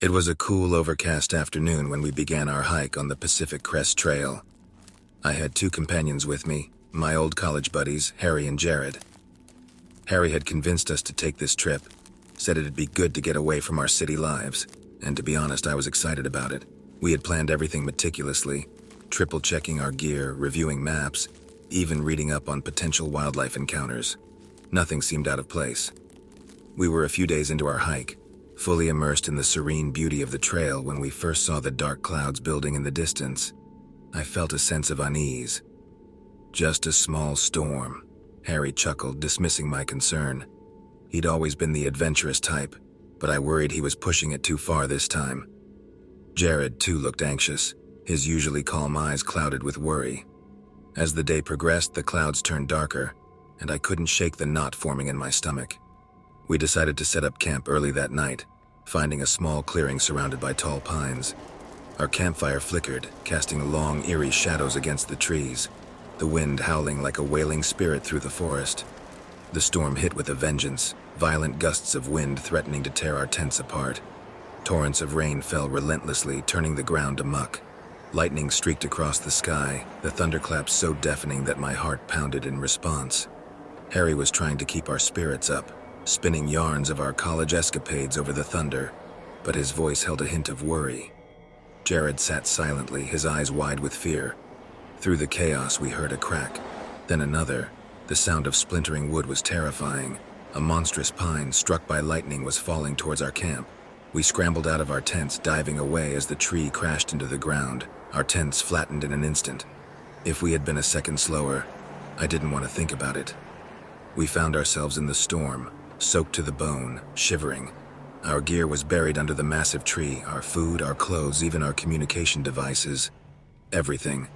It was a cool, overcast afternoon when we began our hike on the Pacific Crest Trail. I had two companions with me, my old college buddies, Harry and Jared. Harry had convinced us to take this trip, said it'd be good to get away from our city lives, and to be honest, I was excited about it. We had planned everything meticulously, triple-checking our gear, reviewing maps, even reading up on potential wildlife encounters. Nothing seemed out of place. We were a few days into our hike, fully immersed in the serene beauty of the trail when we first saw the dark clouds building in the distance. I felt a sense of unease. Just a small storm, Harry chuckled, dismissing my concern. He'd always been the adventurous type, but I worried he was pushing it too far this time. Jared, too, looked anxious, his usually calm eyes clouded with worry. As the day progressed, the clouds turned darker, and I couldn't shake the knot forming in my stomach. We decided to set up camp early that night, finding a small clearing surrounded by tall pines. Our campfire flickered, casting long, eerie shadows against the trees, the wind howling like a wailing spirit through the forest. The storm hit with a vengeance, violent gusts of wind threatening to tear our tents apart. Torrents of rain fell relentlessly, turning the ground to muck. Lightning streaked across the sky, the thunderclaps so deafening that my heart pounded in response. Harry was trying to keep our spirits up, spinning yarns of our college escapades over the thunder, but his voice held a hint of worry. Jared sat silently, his eyes wide with fear. Through the chaos, we heard a crack, then another. The sound of splintering wood was terrifying. A monstrous pine struck by lightning was falling towards our camp. We scrambled out of our tents, diving away as the tree crashed into the ground. Our tents flattened in an instant. If we had been a second slower, I didn't want to think about it. We found ourselves in the storm, soaked to the bone, shivering. Our gear was buried under the massive tree, our food, our clothes, even our communication devices. Everything.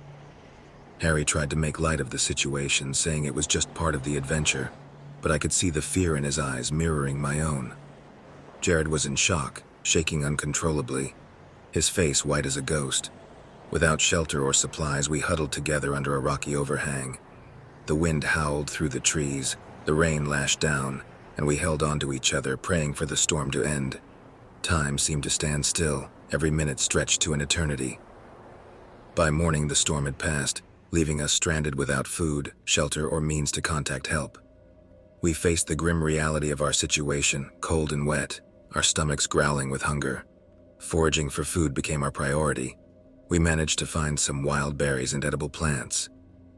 Harry tried to make light of the situation, saying it was just part of the adventure, but I could see the fear in his eyes mirroring my own. Jared was in shock, shaking uncontrollably, his face white as a ghost. Without shelter or supplies, we huddled together under a rocky overhang. The wind howled through the trees, the rain lashed down, and we held on to each other, praying for the storm to end. Time seemed to stand still, every minute stretched to an eternity. By morning, the storm had passed, leaving us stranded without food, shelter, or means to contact help. We faced the grim reality of our situation, cold and wet, our stomachs growling with hunger. Foraging for food became our priority. We managed to find some wild berries and edible plants.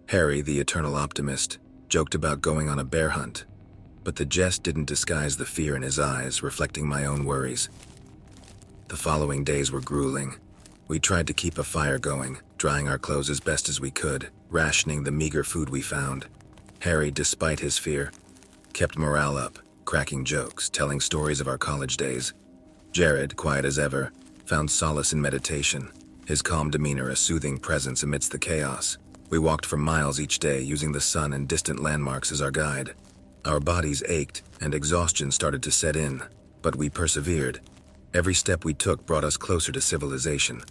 Harry, the eternal optimist, joked about going on a bear hunt, but the jest didn't disguise the fear in his eyes, reflecting my own worries. The following days were grueling. We tried to keep a fire going, drying our clothes as best as we could, rationing the meager food we found. Harry, despite his fear, kept morale up, cracking jokes, telling stories of our college days. Jared, quiet as ever, found solace in meditation, his calm demeanor a soothing presence amidst the chaos. We walked for miles each day, using the sun and distant landmarks as our guide. Our bodies ached, and exhaustion started to set in, but we persevered. Every step we took brought us closer to civilization.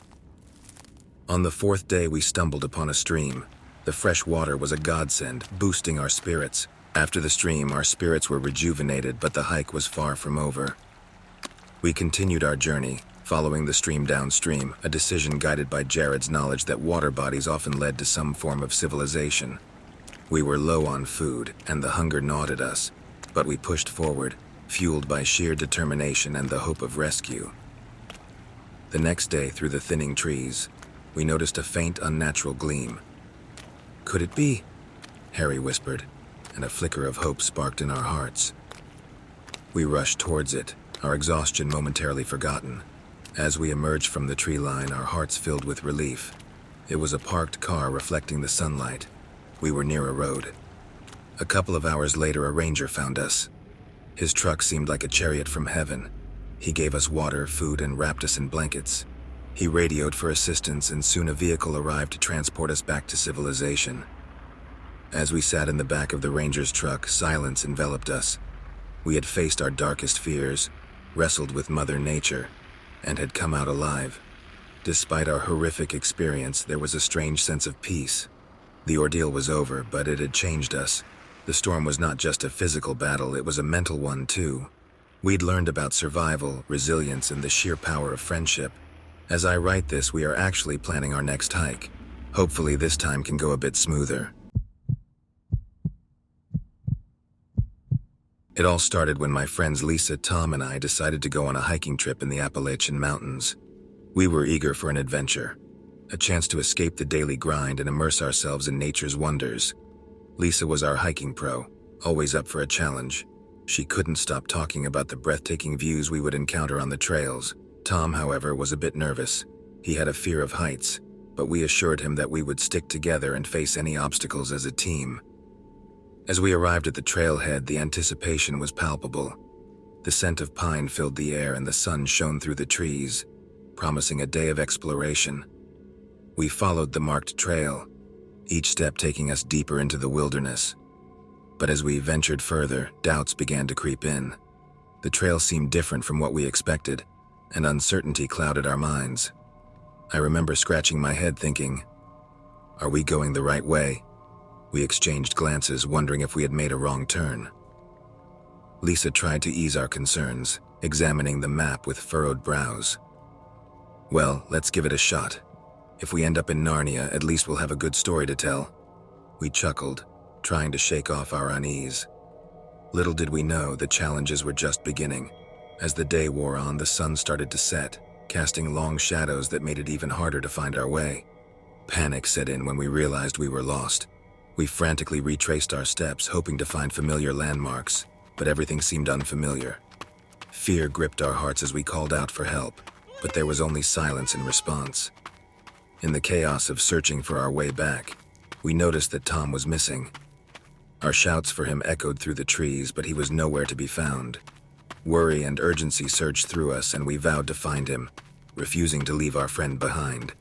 On the fourth day, we stumbled upon a stream. The fresh water was a godsend, boosting our spirits. After the stream, our spirits were rejuvenated, but the hike was far from over. We continued our journey, following the stream downstream, a decision guided by Jared's knowledge that water bodies often led to some form of civilization. We were low on food, and the hunger gnawed at us, but we pushed forward, fueled by sheer determination and the hope of rescue. The next day, through the thinning trees, we noticed a faint, unnatural gleam. "Could it be?" Harry whispered, and a flicker of hope sparked in our hearts. We rushed towards it, our exhaustion momentarily forgotten. As we emerged from the tree line, our hearts filled with relief. It was a parked car reflecting the sunlight. We were near a road. A couple of hours later, a ranger found us. His truck seemed like a chariot from heaven. He gave us water, food, and wrapped us in blankets. He radioed for assistance, and soon a vehicle arrived to transport us back to civilization. As we sat in the back of the ranger's truck, silence enveloped us. We had faced our darkest fears, wrestled with Mother Nature, and had come out alive. Despite our horrific experience, there was a strange sense of peace. The ordeal was over, but it had changed us. The storm was not just a physical battle, it was a mental one too. We'd learned about survival, resilience, and the sheer power of friendship. As I write this, we are actually planning our next hike. Hopefully this time can go a bit smoother. It all started when my friends Lisa, Tom, and I decided to go on a hiking trip in the Appalachian Mountains. We were eager for an adventure, a chance to escape the daily grind and immerse ourselves in nature's wonders. Lisa was our hiking pro, always up for a challenge. She couldn't stop talking about the breathtaking views we would encounter on the trails. Tom, however, was a bit nervous. He had a fear of heights, but we assured him that we would stick together and face any obstacles as a team. As we arrived at the trailhead, the anticipation was palpable. The scent of pine filled the air and the sun shone through the trees, promising a day of exploration. We followed the marked trail, each step taking us deeper into the wilderness. But as we ventured further, doubts began to creep in. The trail seemed different from what we expected, and uncertainty clouded our minds. I remember scratching my head thinking, "Are we going the right way?" We exchanged glances, wondering if we had made a wrong turn. Lisa tried to ease our concerns, examining the map with furrowed brows. "Well, let's give it a shot. If we end up in Narnia, at least we'll have a good story to tell." We chuckled, trying to shake off our unease. Little did we know the challenges were just beginning. As the day wore on, the sun started to set, casting long shadows that made it even harder to find our way. Panic set in when we realized we were lost. We frantically retraced our steps, hoping to find familiar landmarks, but everything seemed unfamiliar. Fear gripped our hearts as we called out for help, but there was only silence in response. In the chaos of searching for our way back, we noticed that Tom was missing. Our shouts for him echoed through the trees, but he was nowhere to be found. Worry and urgency surged through us, and we vowed to find him, refusing to leave our friend behind.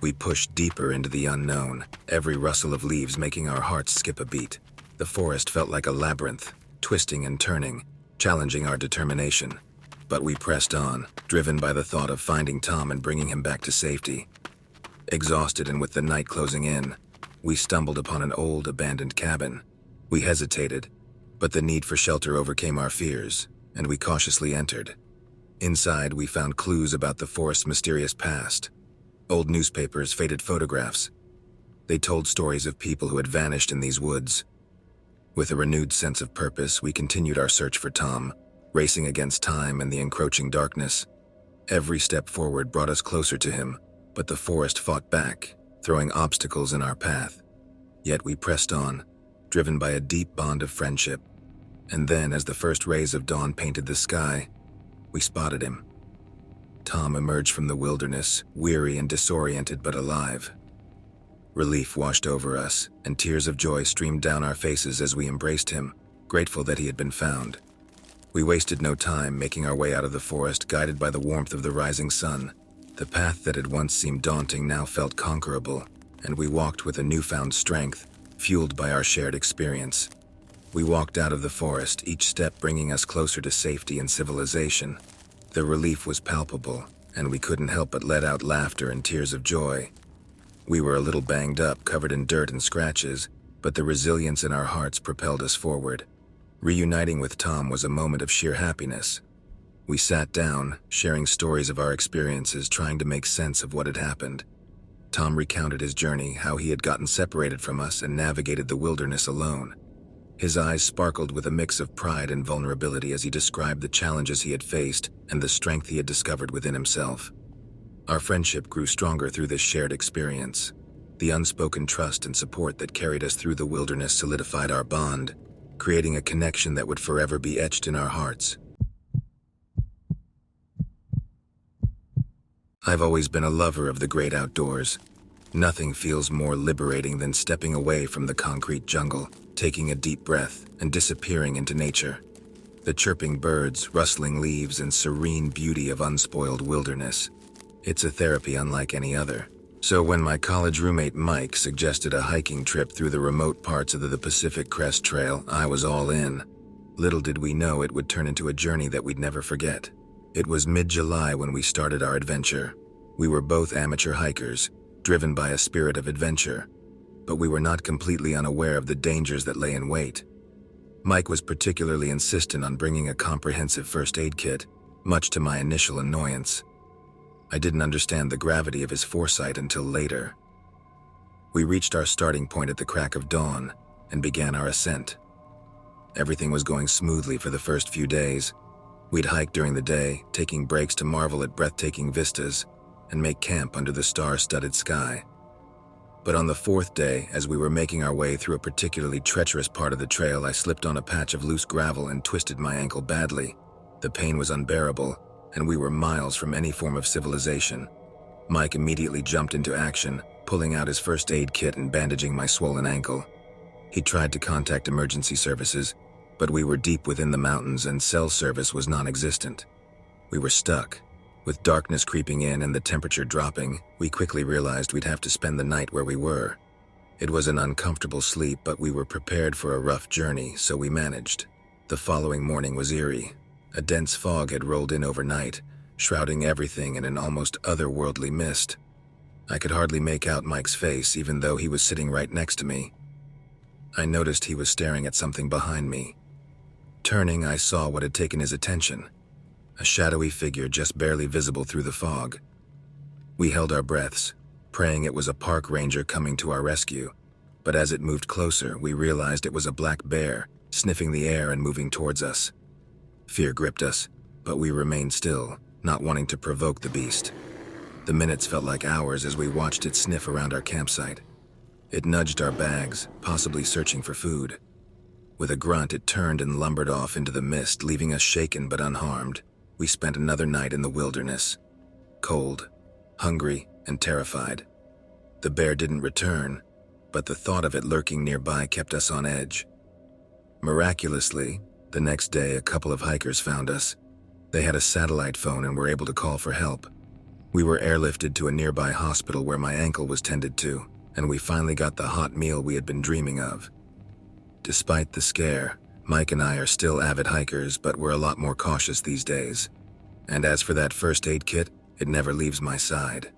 We pushed deeper into the unknown, every rustle of leaves making our hearts skip a beat. The forest felt like a labyrinth, twisting and turning, challenging our determination. But we pressed on, driven by the thought of finding Tom and bringing him back to safety. Exhausted and with the night closing in, we stumbled upon an old, abandoned cabin. We hesitated, but the need for shelter overcame our fears, and we cautiously entered. Inside, we found clues about the forest's mysterious past. Old newspapers, faded photographs. They told stories of people who had vanished in these woods. With a renewed sense of purpose, we continued our search for Tom, racing against time and the encroaching darkness. Every step forward brought us closer to him, but the forest fought back, throwing obstacles in our path. Yet we pressed on, driven by a deep bond of friendship. And then, as the first rays of dawn painted the sky, we spotted him. Tom emerged from the wilderness, weary and disoriented but alive. Relief washed over us, and tears of joy streamed down our faces as we embraced him, grateful that he had been found. We wasted no time making our way out of the forest, guided by the warmth of the rising sun. The path that had once seemed daunting now felt conquerable, and we walked with a newfound strength, fueled by our shared experience. We walked out of the forest, each step bringing us closer to safety and civilization. The relief was palpable, and we couldn't help but let out laughter and tears of joy. We were a little banged up, covered in dirt and scratches, but the resilience in our hearts propelled us forward. Reuniting with Tom was a moment of sheer happiness. We sat down, sharing stories of our experiences, trying to make sense of what had happened. Tom recounted his journey, how he had gotten separated from us and navigated the wilderness alone. His eyes sparkled with a mix of pride and vulnerability as he described the challenges he had faced and the strength he had discovered within himself. Our friendship grew stronger through this shared experience. The unspoken trust and support that carried us through the wilderness solidified our bond, creating a connection that would forever be etched in our hearts. I've always been a lover of the great outdoors. Nothing feels more liberating than stepping away from the concrete jungle, taking a deep breath, and disappearing into nature. The chirping birds, rustling leaves, and serene beauty of unspoiled wilderness. It's a therapy unlike any other. So when my college roommate Mike suggested a hiking trip through the remote parts of the Pacific Crest Trail, I was all in. Little did we know it would turn into a journey that we'd never forget. It was mid-July when we started our adventure. We were both amateur hikers, driven by a spirit of adventure, but we were not completely unaware of the dangers that lay in wait. Mike was particularly insistent on bringing a comprehensive first aid kit, much to my initial annoyance. I didn't understand the gravity of his foresight until later. We reached our starting point at the crack of dawn and began our ascent. Everything was going smoothly for the first few days. We'd hike during the day, taking breaks to marvel at breathtaking vistas and make camp under the star-studded sky. But on the fourth day, as we were making our way through a particularly treacherous part of the trail, I slipped on a patch of loose gravel and twisted my ankle badly. The pain was unbearable, and we were miles from any form of civilization. Mike immediately jumped into action, pulling out his first aid kit and bandaging my swollen ankle. He tried to contact emergency services, but we were deep within the mountains and cell service was non-existent. We were stuck. With darkness creeping in and the temperature dropping, we quickly realized we'd have to spend the night where we were. It was an uncomfortable sleep, but we were prepared for a rough journey, so we managed. The following morning was eerie. A dense fog had rolled in overnight, shrouding everything in an almost otherworldly mist. I could hardly make out Mike's face, even though he was sitting right next to me. I noticed he was staring at something behind me. Turning, I saw what had taken his attention. A shadowy figure just barely visible through the fog. We held our breaths, praying it was a park ranger coming to our rescue, but as it moved closer, we realized it was a black bear, sniffing the air and moving towards us. Fear gripped us, but we remained still, not wanting to provoke the beast. The minutes felt like hours as we watched it sniff around our campsite. It nudged our bags, possibly searching for food. With a grunt, it turned and lumbered off into the mist, leaving us shaken but unharmed. We spent another night in the wilderness, cold, hungry, and terrified. The bear didn't return, but the thought of it lurking nearby kept us on edge. Miraculously, the next day a couple of hikers found us. They had a satellite phone and were able to call for help. We were airlifted to a nearby hospital where my ankle was tended to, and we finally got the hot meal we had been dreaming of. Despite the scare, Mike and I are still avid hikers, but we're a lot more cautious these days. And as for that first aid kit, it never leaves my side.